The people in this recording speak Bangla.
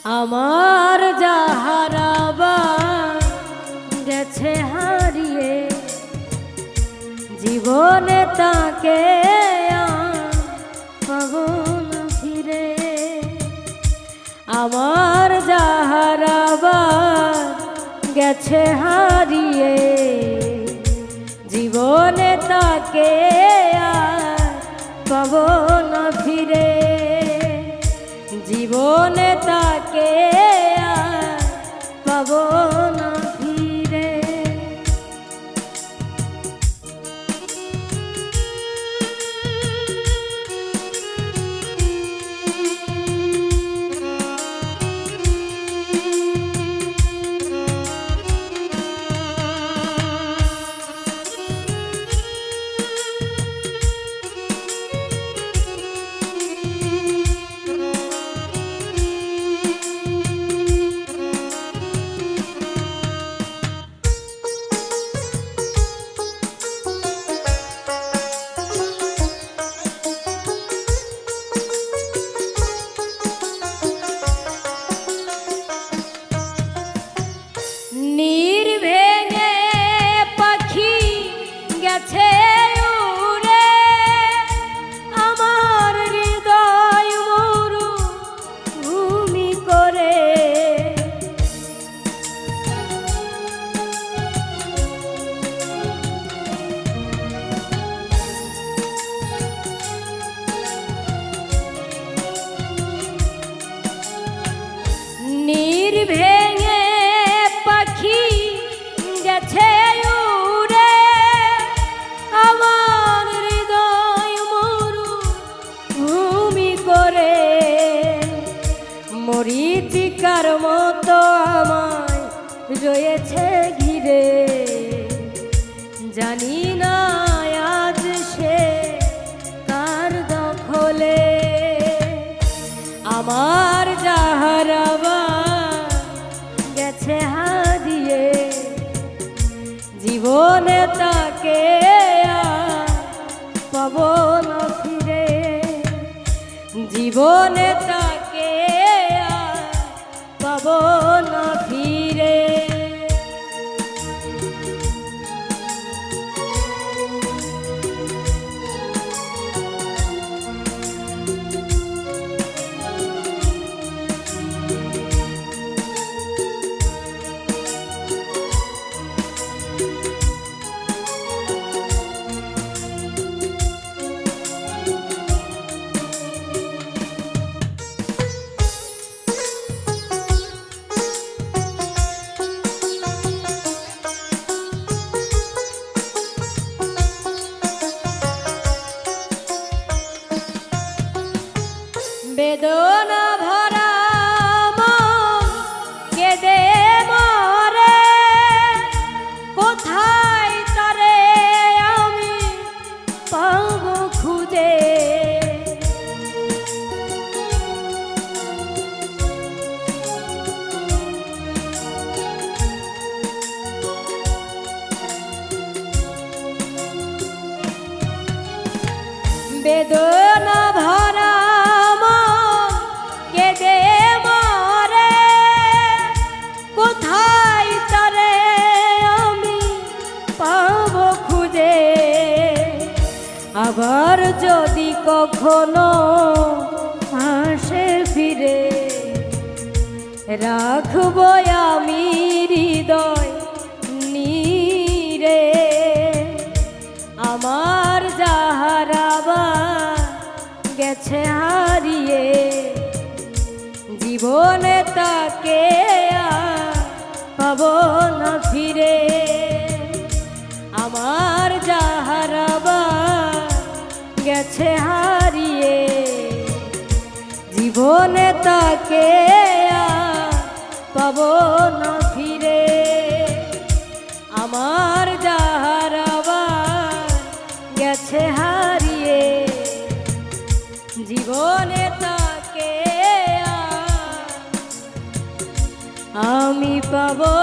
আমার যাহারা গেছে হারিয়ে জীবনে তাকে পাবো না ফিরে। আমার যাহারা গেছে হারিয়ে জীবনে তাকে পাবো না ফিরে। জীবনে তাকে পাবো না ফিরে। নীর ভেঙে পাখি গেছে উড়ে আমার হৃদয় মরু ভূমি করে। নীর ভেঙে গেছে উড়ে আমার হৃদয় মরু ভূমি করে। মরীচিকার মতো আমায় রয়েছে ঘিরে, জানি না আজ সে কার দখলে। আমার যাহারা গেছে হারিয়ে জীবনে তাকে পাবো না ফিরে। জীবনে তাকে পাবো না ফিরে। বেদনা ভরা মন কেঁদে মরে, কোথায় তারে আমি পাবো খুঁজে। বেদনা ভরা কেঁদে মরে, কোথায় তারে আমি পাবো খুঁজে। আবার যদি কখনো আসে ফিরে, রাখবো আমি হৃদয় নীরে। আমার যাহারা গেছে হারিয়ে জীবনে তাকে পাবো না ফিরে। আমার যাহারা গেছে হারিয়ে জীবনে তাকে পাবো না ফিরে। আমার যাহারা গেছে হারিয়ে জীবনে তাকে আমি পাবো